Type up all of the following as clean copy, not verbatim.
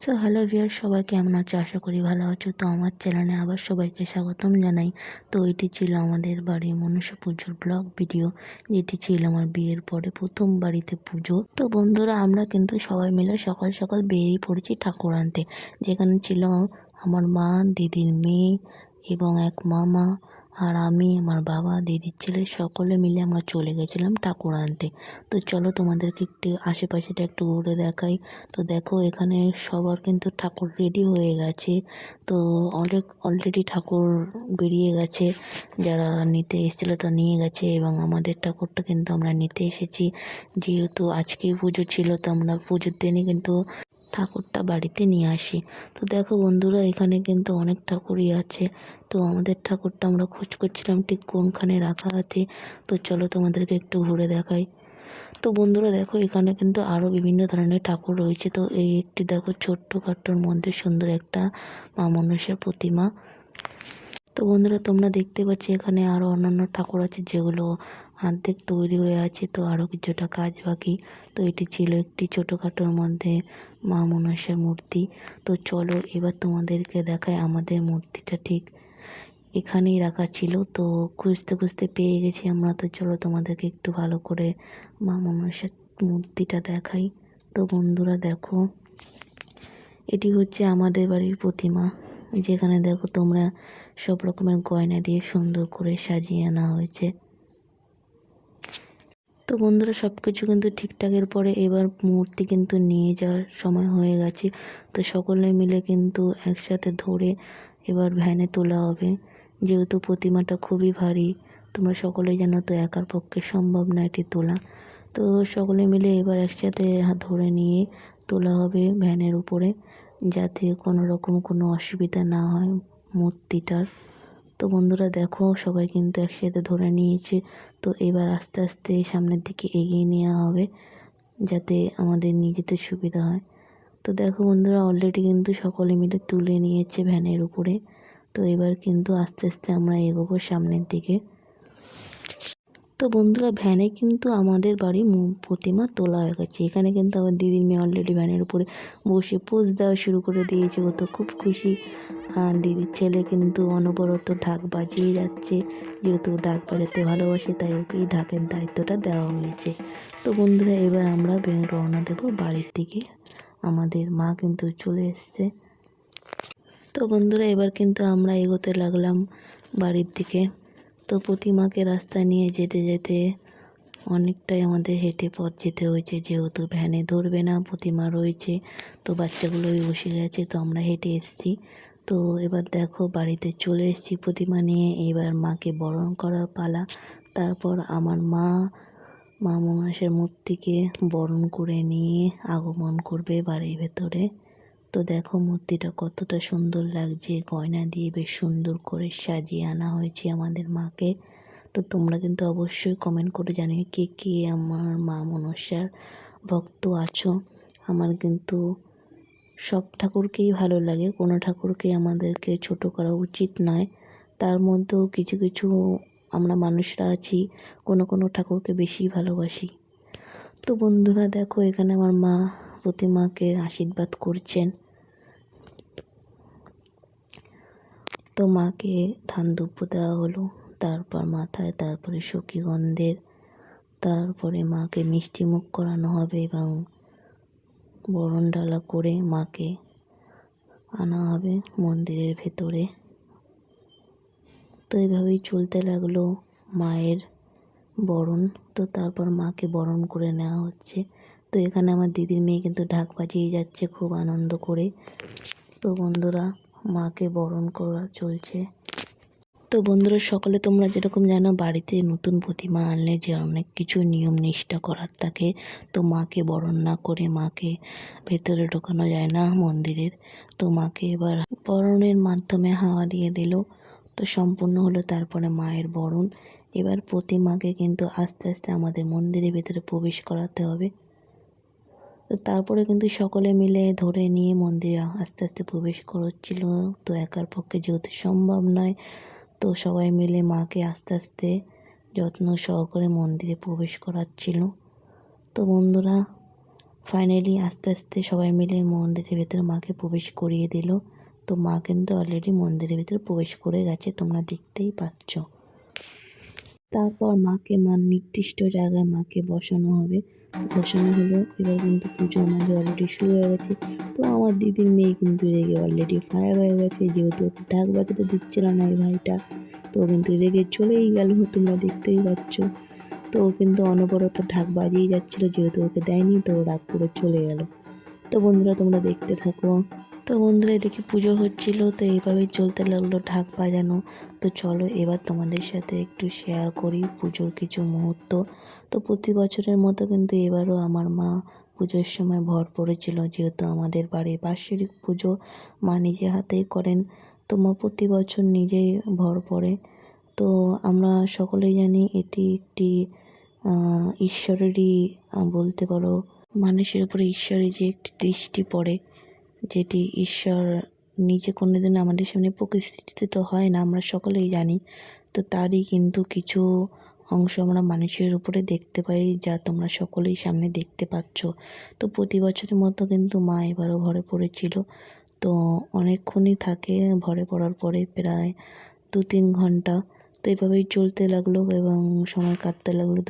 So hello viewer, সবাই কেমন আছো? আশা করি ভালো আছো। তো আমার চ্যানেলে আবার সবাইকে স্বাগতম জানাই। তো এটি ছিল আমাদের বাড়ির মনসা পুজোর ব্লগ ভিডিও, যেটি ছিল আমার বিয়ের পরে প্রথম বাড়িতে পুজো। তো বন্ধুরা, আমরা কিন্তু সবাই মিলে সকাল সকাল বেরিয়ে পড়েছি ঠাকুর আনতে, যেখানে ছিল আমার মা, দিদির মেয়ে এবং এক মামা, আর আমি, আমার বাবা, দিদির ছেলে সকলে মিলে আমরা চলে গেছিলাম ঠাকুর আনতে। তো চলো তোমাদেরকে একটু আশেপাশেটা একটু ঘুরে দেখাই। তো দেখো, এখানে সবার কিন্তু ঠাকুর রেডি হয়ে গেছে। তো অনেক অলরেডি ঠাকুর বেরিয়ে গেছে, যারা নিতে এসেছিলো তো নিয়ে গেছে, এবং আমাদের ঠাকুরটা কিন্তু আমরা নিতে এসেছি। যেহেতু আজকেই পুজো ছিল, তো আমরা পুজোর দিনই কিন্তু ঠাকুরটা বাড়িতে নিয়ে আসি। তো দেখো বন্ধুরা, এখানে কিন্তু অনেক ঠাকুরই আছে। তো আমাদের ঠাকুরটা আমরা খোঁজ করছিলাম ঠিক কোনখানে রাখা আছে। তো চলো তোমাদেরকে একটু ঘুরে দেখাই। তো বন্ধুরা দেখো, এখানে কিন্তু আরও বিভিন্ন ধরনের ঠাকুর রয়েছে। তো এই একটি দেখো, ছোট্ট খাট্টোর মধ্যে সুন্দর একটা মা মনসার প্রতিমা। তো বন্ধুরা, তোমরা দেখতে পাচ্ছ এখানে আরও অন্যান্য ঠাকুর আছে, যেগুলো অর্ধেক তৈরি হয়ে আছে, তো আরও কিছুটা কাজ বাকি। তো এটি ছিল একটি ছোটোখাটোর মধ্যে মা মনসার মূর্তি। তো চলো এবার তোমাদেরকে দেখায় আমাদের মূর্তিটা ঠিক এখানেই রাখা ছিল। তো খুঁজতে খুঁজতে পেয়ে গেছি আমরা। তো চলো তোমাদেরকে একটু ভালো করে মা মনসার মূর্তিটা দেখাই। তো বন্ধুরা দেখো, এটি হচ্ছে আমাদের বাড়ির প্রতিমা, যেখানে দেখো তোমরা সব রকমের গয়না দিয়ে সুন্দর করে সাজিয়ে আনা হয়েছে। তো বন্ধুরা, সব কিছু কিন্তু ঠিকঠাকের পরে এবার মূর্তি কিন্তু নিয়ে যাওয়ার সময় হয়ে গেছে। তো সকলে মিলে কিন্তু একসাথে ধরে এবার ভ্যানে তোলা হবে, যেহেতু প্রতিমাটা খুবই ভারী। তোমরা সকলেই জানো, তো একার পক্ষে সম্ভব না এটি তোলা। তো সকলে মিলে এবার একসাথে ধরে নিয়ে তোলা হবে ভ্যানের উপরে, যাতে কোনো রকম কোনো অসুবিধা না হয় মূর্তিটার। তো বন্ধুরা দেখো, সবাই কিন্তু একসাথে ধরে নিয়েছে। তো এবার আস্তে আস্তে সামনের দিকে এগিয়ে নেওয়া হবে, যাতে আমাদের নিয়ে যেতে সুবিধা হয়। তো দেখো বন্ধুরা, অলরেডি কিন্তু সকলে মিলে তুলে নিয়েছে ভ্যানের উপরে। তো এবার কিন্তু আস্তে আস্তে আমরা এগোবো সামনের দিকে। তো বন্ধুরা, ভ্যানে কিন্তু আমাদের বাড়ির প্রতিমা তোলা হয়ে গেছে। এখানে কিন্তু আমার দিদির মেয়ে অলরেডি ভ্যানের উপরে বসে পোজ দেওয়া শুরু করে দিয়েছে। ও তো খুব খুশি। আর দিদির ছেলে কিন্তু অনবরত ঢাক বাজিয়ে যাচ্ছে, যেহেতু ঢাক বাজাতে ভালোবাসে, তাই ওকেই ঢাকের দায়িত্বটা দেওয়া হয়েছে। তো বন্ধুরা, এবার আমরা রওনা দেবো বাড়ির দিকে। আমাদের মা কিন্তু চলে এসছে। তো বন্ধুরা, এবার কিন্তু আমরা এগোতে লাগলাম বাড়ির দিকে। তো প্রতিমাকে রাস্তায় নিয়ে যেতে যেতে অনেকটাই আমাদের হেঁটে পথ যেতে হয়েছে, যেহেতু ভ্যানে ধরবে না, প্রতিমা রয়েছে। তো বাচ্চাগুলোই বসে গেছে, তো আমরা হেঁটে এসেছি। তো এবার দেখো, বাড়িতে চলে এসেছি প্রতিমা নিয়ে। এবার মাকে বরণ করার পালা। তারপর আমার মা মা মনসার মূর্তিকে বরণ করে নিয়ে আগমন করবে বাড়ির ভেতরে। তো দেখো মূর্তিটা কতটা সুন্দর লাগছে, গয়না দিয়ে বেশ সুন্দর করে সাজিয়ে আনা হয়েছে আমাদের মাকে। তো তোমরা কিন্তু অবশ্যই কমেন্ট করে জানিও কে কে আমার মা মনসার ভক্ত আছো। আমার কিন্তু সব ঠাকুরকেই ভালো লাগে, কোনো ঠাকুরকে আমাদেরকে ছোট করা উচিত নয়। তার মধ্যেও কিছু কিছু আমরা মানুষরা আছি, কোনো কোনো ঠাকুরকে বেশি ভালোবাসি। তো বন্ধুরা দেখো, এখানে আমার মা প্রতিমাকে আশীর্বাদ করছেন। তো মাকে ধান দুব্য দেওয়া হলো, তারপর মাথায়, তারপরে সখীগন্ধের, তারপরে মাকে মিষ্টি মুখ করানো হবে এবং বরণ ডালা করে মাকে আনা হবে মন্দিরের ভেতরে। তো এইভাবেই চলতে লাগলো মায়ের বরণ। তো তারপর মাকে বরণ করে নেওয়া হচ্ছে। তো এখানে আমার দিদির মেয়ে কিন্তু ঢাক বাজিয়ে যাচ্ছে খুব আনন্দ করে। তো বন্ধুরা, মাকে বরণ করা চলছে। তো বন্ধুরা, সকলে তোমরা যেরকম জানো, বাড়িতে নতুন প্রতিমা আনলে যে অনেক কিছু নিয়ম নিষ্ঠা করার থাকে। তো মাকে বরণ না করে মাকে ভেতরে ঢোকানো যায় না মন্দিরের। তো মাকে এবার বরণের মাধ্যমে হাওয়া দিয়ে দিল। তো সম্পূর্ণ হলো তারপরে মায়ের বরণ। এবার প্রতিমাকে কিন্তু আস্তে আস্তে আমাদের মন্দিরের ভেতরে প্রবেশ করাতে হবে। তো তারপরে কিন্তু সকলে মিলে ধরে নিয়ে মন্দিরে আস্তে আস্তে প্রবেশ করছিল। তো একার পক্ষে যেহেতু সম্ভব নয়, তো সবাই মিলে মাকে আস্তে আস্তে যত্ন সহকারে মন্দিরে প্রবেশ করাচ্ছিল। তো বন্ধুরা, ফাইনালি আস্তে আস্তে সবাই মিলে মন্দিরের ভেতরে মাকে প্রবেশ করিয়ে দিল। তো মা কিন্তু অলরেডি মন্দিরের ভেতরে প্রবেশ করে গেছে, তোমরা দেখতেই পাচ্ছ। তারপর মাকে নির্দিষ্ট জায়গায় মাকে বসানো হবে। তো বসানো হলো, এবার কিন্তু পুজো আমাদের অলরেডি শুরু হয়ে গেছে। তো আমার দিদির মেয়ে কিন্তু রেগে অলরেডি ফায়ার হয়ে গেছে, যেহেতু ওকে ঢাক বাজাতে দিচ্ছিল না এই ভাইটা। তো ও কিন্তু রেগে চলেই গেল, তোমরা দেখতেই পাচ্ছ। তো ও কিন্তু অনবরত ঢাক বাজিয়ে যাচ্ছিল, যেহেতু ওকে দেয়নি তো ও রাগ করে চলে গেল। তো বন্ধুরা তোমরা দেখতে থাকো। তো বন্ধুরা এদিকে পুজো হচ্ছিল, তো এইভাবেই চলতে লাগলো ঢাক বাজানো। তো চলো এবার তোমাদের সাথে একটু শেয়ার করি পুজোর কিছু মুহূর্ত। তো প্রতি বছরের মতো কিন্তু এবারও আমার মা পুজোর সময় ভর পড়েছিল, যেহেতু আমাদের বাড়ির বার্ষিক পুজো মা নিজে হাতেই করেন। তো মা প্রতি বছর নিজেই ভর পড়ে। তো আমরা সকলেই জানি এটি একটি ঈশ্বরেরই বলতে পারো, মানুষের উপরে ঈশ্বরের যে একটি দৃষ্টি পড়ে, যেটি ঈশ্বর নিজে কোনোদিন আমাদের সামনে প্রতিষ্ঠিত হয় না, আমরা সকলেই জানি। তো তারই কিন্তু কিছু অংশ আমরা মানুষের উপরে দেখতে পাই, যা তোমরা সকলেই সামনে দেখতে পাচ্ছ। তো প্রতি বছরের মতো কিন্তু মা এবারও ঘরে পড়েছিল। তো অনেকক্ষণই থাকে, ঘরে পড়ার পরে প্রায় 2-3 ঘন্টা। তো এভাবেই চলতে লাগলো এবং সময় কাটতে লাগলো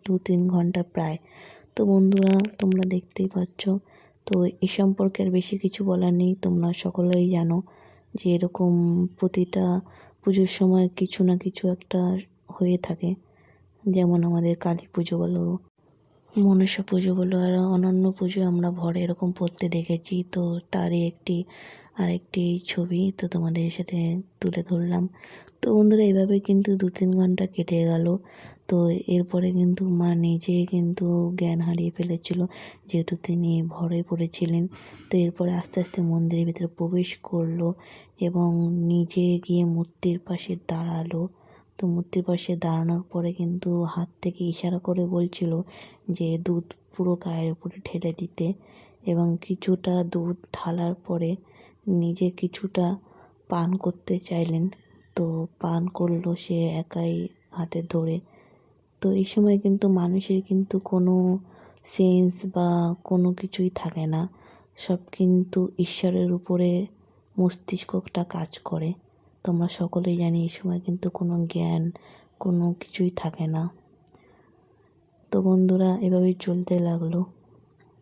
2-3 ঘন্টা প্রায়। তো বন্ধুরা তোমরা দেখতেই পাচ্ছ। তো এ সম্পর্কে আর বেশি কিছু বলার নেই, তোমরা সকলেই জানো যে এরকম প্রতিটা পুজোর সময় কিছু না কিছু একটা হয়ে থাকে। যেমন আমাদের কালী পুজো বলো, মনসা পুজো বলো, আর অন্যান্য পুজো আমরা ঘরে এরকম পড়তে দেখেছি। তো তারই আরেকটি ছবি তো তোমাদের সাথে তুলে ধরলাম। তো বন্ধুরা এভাবে কিন্তু 2-3 ঘন্টা কেটে গেল। তো এরপরে কিন্তু মা নিজে কিন্তু জ্ঞান হারিয়ে ফেলেছিল, যেহেতু তিনি ভরে পড়েছিলেন। তো এরপরে আস্তে আস্তে মন্দিরের ভিতরে প্রবেশ করলো এবং নিজে গিয়ে মূর্তির পাশে দাঁড়ালো। তো মূর্তির পাশে দাঁড়ানোর পরে কিন্তু হাত থেকে ইশারা করে বলছিল যে দুধ পুরো গায়ের উপরে ঢেলে দিতে, এবং কিছুটা দুধ ঢালার পরে নিজে কিছুটা পান করতে চাইলেন। তো পান করলো সে একাই হাতে ধরে। তো এই সময় কিন্তু মানুষের কিন্তু কোনো সেন্স বা কোনো কিছুই থাকে না, সব কিন্তু ঈশ্বরের উপরে মস্তিষ্কটা কাজ করে। তোমরা সকলেই জানি এই সময় কিন্তু কোনো জ্ঞান কোনো কিছুই থাকে না। তো বন্ধুরা এভাবেই চলতে লাগলো,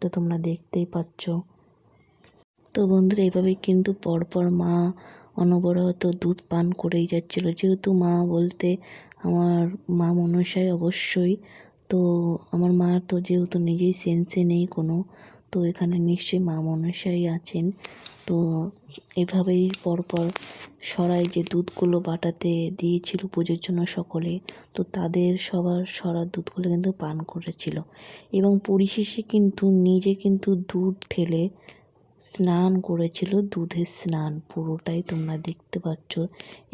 তো তোমরা দেখতেই পাচ্ছ। তো বন্ধুরা এভাবেই কিন্তু পরপর মা অনবরত দুধ পান করেই যাচ্ছিল, যেহেতু মা বলতে আমার মা মনসাই অবশ্যই। তো আমার মা তো যেহেতু নিজেই সেন্সে নেই কোনো, তো এখানে নিশ্চয়ই মা মনসাই আছেন। তো এভাবেই পরপর সরাই যে দুধগুলো বাটাতে দিয়েছিল পুজোর জন্য সকলে, তো তাদের সবার সরা দুধগুলো কিন্তু পান করেছিল এবং পরিশেষে কিন্তু নিজে কিন্তু দুধ ঢেলে স্নান করেছিল, দুধের স্নান পুরোটাই তোমরা দেখতে পাচ্ছ।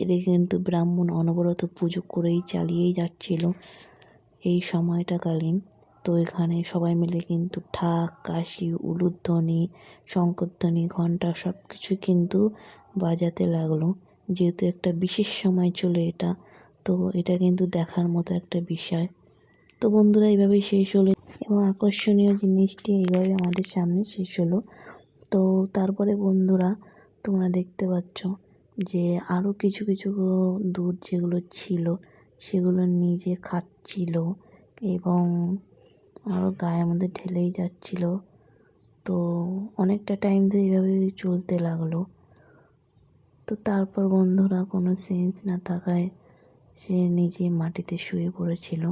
এদিকে কিন্তু ব্রাহ্মণ অনবরত পুজো করেই চালিয়েই যাচ্ছিল এই সময়টাকালীন। তো এখানে সবাই মিলে কিন্তু ঢাক, কাশি, উলুধ্বনি, শঙ্খধ্বনি, ঘণ্টা সব কিছু কিন্তু বাজাতে লাগলো, যেহেতু একটা বিশেষ সময় চলে এটা। তো এটা কিন্তু দেখার মতো একটা বিষয়। তো বন্ধুরা এইভাবেই শেষ হলো এবং আকর্ষণীয় জিনিসটি এইভাবে আমাদের সামনে শেষ হলো। তো তারপরে বন্ধুরা তোমরা দেখতে পাচ্ছ যে আরও কিছু কিছু দুধ যেগুলো ছিল সেগুলো নিজে খাচ্ছিল এবং আরও গায়ের মধ্যে ঢেলেই যাচ্ছিল। তো অনেকটা টাইম ধরে এইভাবে চলতে লাগলো। তো তারপর বন্ধুরা কোনো সেন্স না থাকায় সে নিজে মাটিতে শুয়ে পড়েছিল।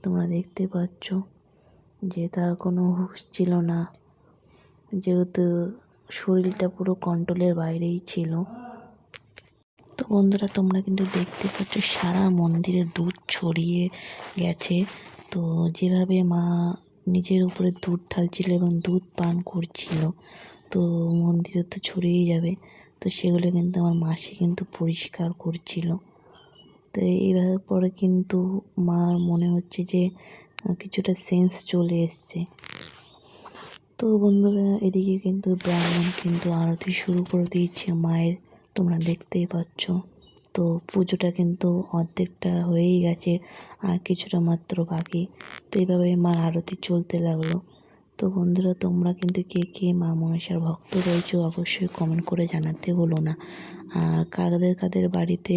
তোমরা দেখতে পাচ্ছ যে তার কোনো হুঁশ ছিল না, যেহেতু শরীরটা পুরো কন্ট্রোলের বাইরেই ছিল। তো বন্ধুরা তোমরা কিন্তু দেখতে পাচ্ছ সারা মন্দিরে দুধ ছড়িয়ে গেছে। তো যেভাবে মা নিজের উপরে দুধ ঢালছিল এবং দুধ পান করছিল, তো মন্দিরে তো ছড়িয়ে যাবে। তো সেগুলো কিন্তু আমার মাসি কিন্তু পরিষ্কার করছিল। তো এইভাবে পরে কিন্তু মার মনে হচ্ছে যে কিছুটা সেন্স চলে এসছে। তো বন্ধুরা এদিকে কিন্তু ব্রাহ্মণ কিন্তু আরতি শুরু করে দিয়েছে মায়ের, তোমরা দেখতেই পাচ্ছ। তো পুজোটা কিন্তু অর্ধেকটা হয়েই গেছে, আর কিছুটা মাত্র বাকি। তো এইভাবে মার আরতি চলতে লাগলো। তো বন্ধুরা, তোমরা কিন্তু কে কে মা মনসার ভক্ত রয়েছো অবশ্যই কমেন্ট করে জানাতে বলো না। আর কাদের কাদের বাড়িতে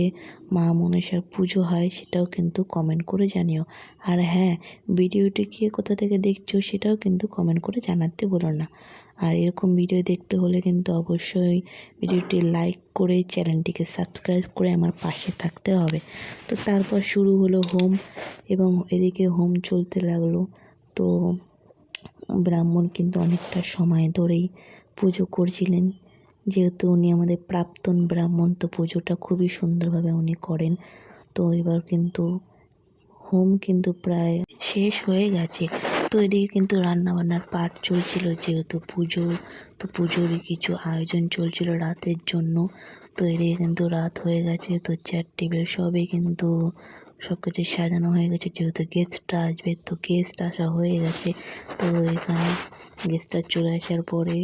মা মনসার পুজো হয় সেটাও কিন্তু কমেন্ট করে জানিও। আর হ্যাঁ, ভিডিওটি কে কোথা থেকে দেখছো সেটাও কিন্তু কমেন্ট করে জানাতে বলো না। আর এরকম ভিডিও দেখতে হলে কিন্তু অবশ্যই ভিডিওটি লাইক করে চ্যানেলটিকে সাবস্ক্রাইব করে আমার পাশে থাকতে হবে। তো তারপর শুরু হলো হোম, এবং এদিকে হোম চলতে লাগলো। তো ব্রাহ্মণ কিন্তু অনেকটা সময় ধরেই পুজো করছিলেন, যেহেতু উনি আমাদের প্রাক্তন ব্রাহ্মণ, তো পুজোটা খুবই সুন্দরভাবে উনি করেন। তো এবার কিন্তু হোম কিন্তু প্রায় শেষ হয়ে গেছে। তো এদিকে কিন্তু রান্নাবান্নার পাট চলছিল, যেহেতু পুজো, তো পুজোরই কিছু আয়োজন চলছিল রাতের জন্য। তো এদিকে কিন্তু রাত হয়ে গেছে, তো চেয়ার টেবিল সবই কিন্তু সব কিছু সাজানো হয়ে গেছে, যেহেতু গেস্টরা আসবে। তো গেস্ট আসা হয়ে গেছে। তো এখানে গেস্টরা চলে আসার পরে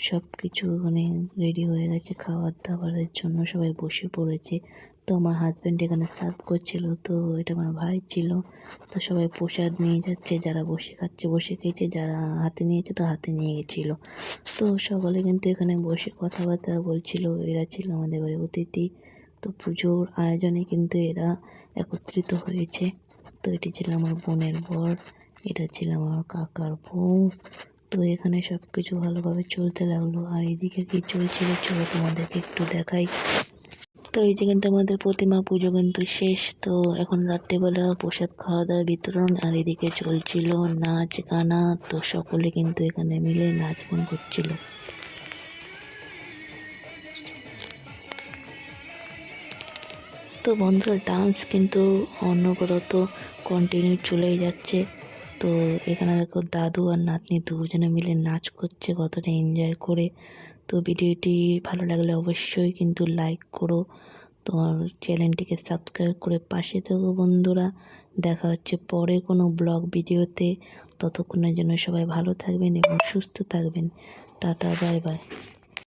সব কিছু মানে রেডি হয়ে গেছে খাবার দাবারের জন্য, সবাই বসে পড়েছে। তো আমার হাজব্যান্ড এখানে সার্ভ করছিল, তো এটা আমার ভাই ছিল। তো সবাই প্রসাদ নিয়ে যাচ্ছে, যারা বসে খাচ্ছে বসে খেয়েছে, যারা হাতে নিয়েছে তো হাতে নিয়ে গেছিলো। তো সকলে কিন্তু এখানে বসে কথাবার্তা বলছিল। এরা ছিল আমাদের বাড়ির অতিথি। তো পুজোর আয়োজনে কিন্তু এরা একত্রিত হয়েছে। তো এটি ছিল আমার বোনের বর, এটা ছিল আমার কাকার বউ। তো এখানে সব কিছু ভালোভাবে চলতে লাগলো। আর এদিকে কি চলছিল চলো তোমাদেরকে একটু দেখাই। তো এই যে কিন্তু আমাদের প্রতিমা পুজো কিন্তু শেষ। তো এখন রাত্রেবেলা প্রসাদ খাওয়া দাওয়া বিতরণ, আর এদিকে চলছিল নাচ গানা। তো সকলে কিন্তু এখানে মিলে নাচ গান করছিল। তো বন্ধুরা, ডান্স কিন্তু অনবরত কন্টিনিউ চলেই যাচ্ছে। তো এখানে দেখো দাদু আর নাতনি দুজনে মিলে নাচ করছে, কতটা এনজয় করে। তো ভিডিওটি ভালো লাগলে অবশ্যই কিন্তু লাইক করো, তোমার চ্যানেলটিকে সাবস্ক্রাইব করে পাশে থেকো বন্ধুরা। দেখা হচ্ছে পরে কোনো ব্লগ ভিডিওতে। ততক্ষণের জন্য সবাই ভালো থাকবেন এবং সুস্থ থাকবেন। Tata, bye bye.